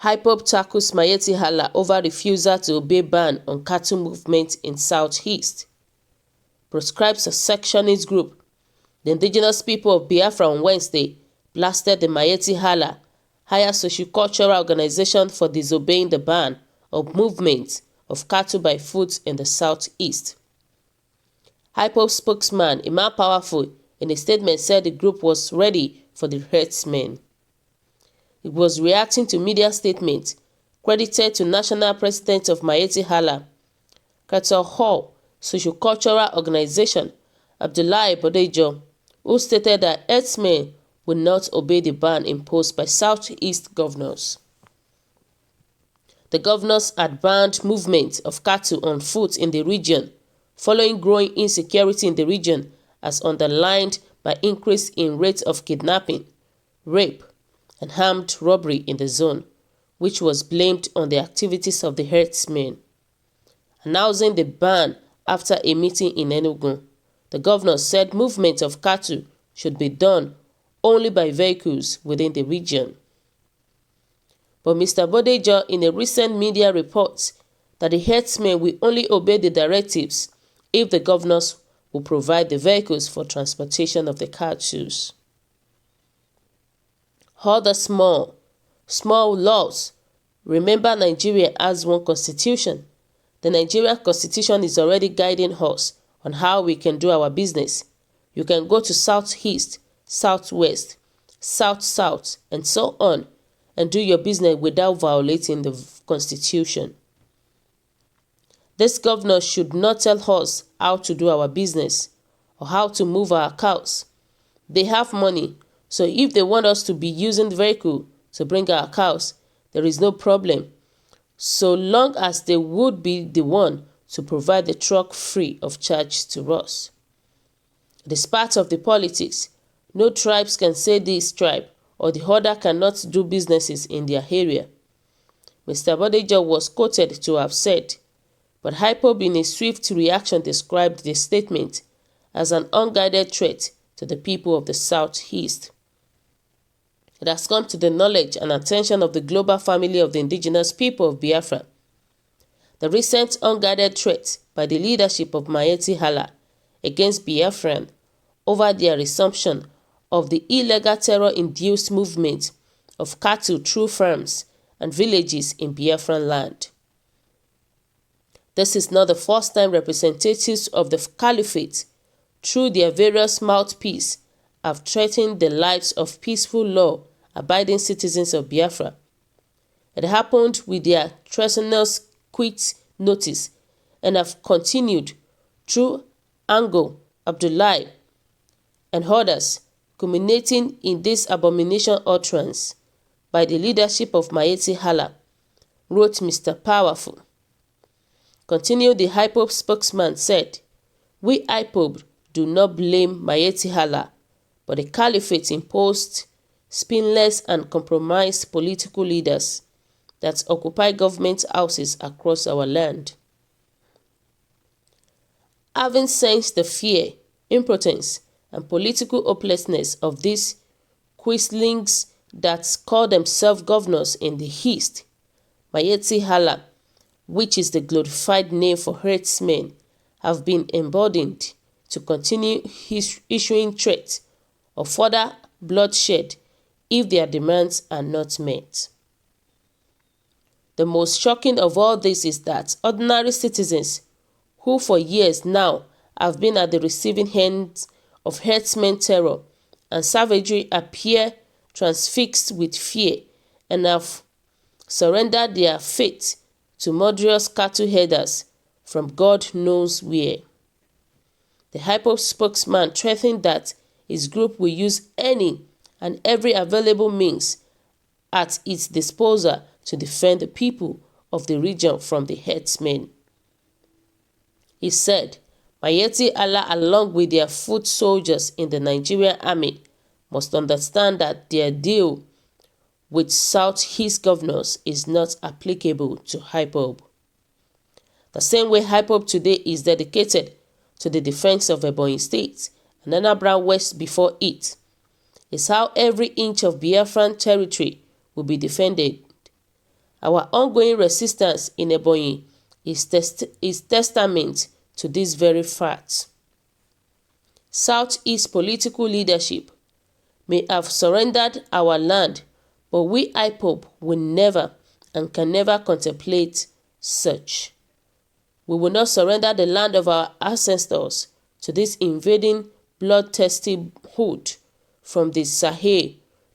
IPOB tackles Miyetti Allah over refusal to obey ban on cattle movement in Southeast. Proscribed secessionist group, the indigenous people of Biafra on Wednesday blasted the Miyetti Allah, higher sociocultural organization, for disobeying the ban of movement of cattle by foot in the Southeast. IPOB spokesman Imam Powerful in a statement said the group was ready for the herdsmen. It was reacting to media statements credited to National President of Miyetti Allah, Cattle Hall Sociocultural Organization, Abdullahi Bodejo, who stated that herdsmen would not obey the ban imposed by Southeast governors. The governors had banned movement of cattle on foot in the region, following growing insecurity in the region as underlined by increase in rates of kidnapping, rape, and armed robbery in the zone, which was blamed on the activities of the herdsmen. Announcing the ban after a meeting in Enugu, the governor said movement of cattle should be done only by vehicles within the region. But Mr. Bodejo, in a recent media report, that the herdsmen will only obey the directives if the governors will provide the vehicles for transportation of the cattle. Other small laws. Remember, Nigeria has one constitution. The Nigerian constitution is already guiding us on how we can do our business. You can go to Southeast, Southwest, South, and so on, and do your business without violating the constitution. This governor should not tell us how to do our business or how to move our cows. They have money, so if they want us to be using the vehicle to bring our cows, there is no problem, so long as they would be the one to provide the truck free of charge to us. It is part of the politics. No tribes can say this tribe or the other cannot do businesses in their area, Mr. Bodejo was quoted to have said, but IPOB in a swift reaction described the statement as an unguided threat to the people of the Southeast. It has come to the knowledge and attention of the global family of the indigenous people of Biafra. The recent unguided threat by the leadership of Miyetti Allah against Biafran over their resumption of the illegal terror-induced movement of cattle through farms and villages in Biafran land. This is not the first time representatives of the caliphate, through their various mouthpieces, have threatened the lives of peaceful law-abiding citizens of Biafra. It happened with their treasonous quit notice and have continued through Ango, Abdullahi, and others, culminating in this abomination utterance by the leadership of Miyetti Allah, wrote Mr. Powerful. Continued, the IPOB spokesman said, "We IPOB do not blame Miyetti Allah, but the caliphate imposed spineless and compromised political leaders that occupy government houses across our land. Having sensed the fear, impotence, and political hopelessness of these quislings that call themselves governors in the East, Miyetti Allah, which is the glorified name for herdsmen, have been emboldened to continue issuing threats of further bloodshed if their demands are not met. The most shocking of all this is that ordinary citizens, who for years now have been at the receiving end of herdsmen terror and savagery, appear transfixed with fear and have surrendered their fate to murderous cattle herders from God knows where. The IPOB spokesman threatened that his group will use any and every available means at its disposal to defend the people of the region from the herdsmen. He said, Miyetti Allah, along with their foot soldiers in the Nigerian army, must understand that their deal with Southeast governors is not applicable to IPOB. The same way IPOB today is dedicated to the defense of Ebonyi State and Anambra West before it, is how every inch of Biafran territory will be defended. Our ongoing resistance in Ebonyi is testament to this very fact. Southeast political leadership may have surrendered our land, but we IPOB will never and can never contemplate such. We will not surrender the land of our ancestors to this invading bloodthirsty hood from the Sahel,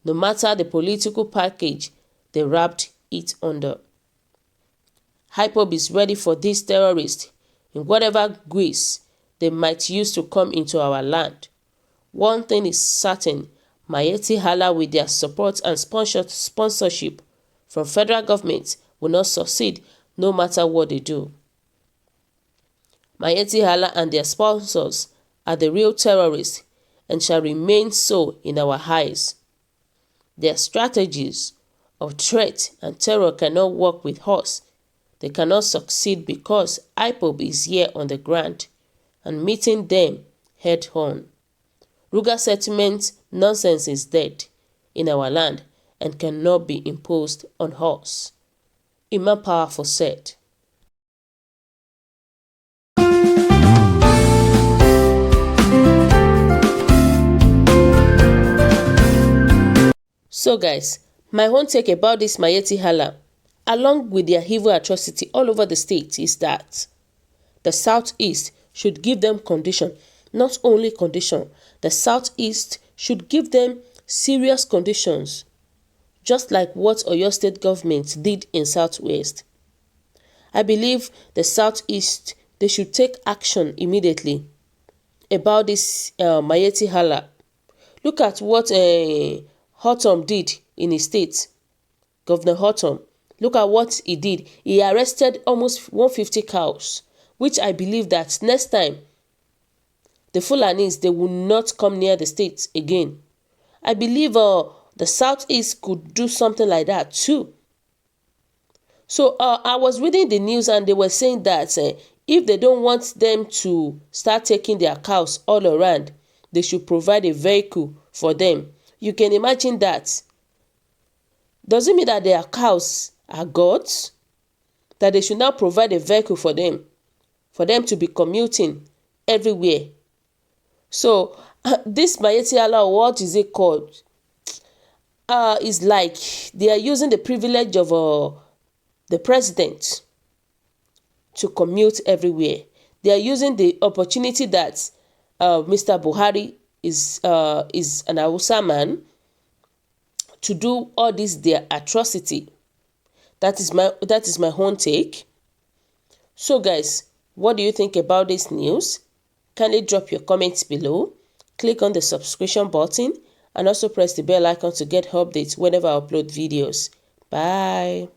no matter the political package they wrapped it under. IPOB is ready for these terrorists in whatever guise they might use to come into our land. One thing is certain, Miyetti Allah with their support and sponsorship from federal government will not succeed no matter what they do. Miyetti Allah and their sponsors are the real terrorists and shall remain so in our eyes. Their strategies of threat and terror cannot work with us. They cannot succeed because IPOB is here on the ground and meeting them head on. Ruga settlement nonsense is dead in our land and cannot be imposed on us. Imam Powerful said. So guys, my own take about this Miyetti Allah, along with their evil atrocity all over the state, is that the Southeast should give them condition. Not only condition, the Southeast should give them serious conditions, just like what Oyo State government did in Southwest. I believe the Southeast, they should take action immediately about this Miyetti Allah. Look at what Hotom did in his state. Governor Hotom, look at what he did. He arrested almost 150 cows, which I believe that next time the Fulanis, they will not come near the state again. I believe the Southeast could do something like that too. So I was reading the news and they were saying that if they don't want them to start taking their cows all around, they should provide a vehicle for them. You can imagine that. Does it mean that their cows are gods? That they should now provide a vehicle for them to be commuting everywhere. So this Miyetti Allah, what is it called? Is like they are using the privilege of the president to commute everywhere. They are using the opportunity that Mr. Buhari is an Hausa man to do all this their atrocity. That is my own take. So guys, what do you think about this news? Kindly drop your comments below. Click on the subscription button and also press the bell icon to get updates whenever I upload videos. Bye.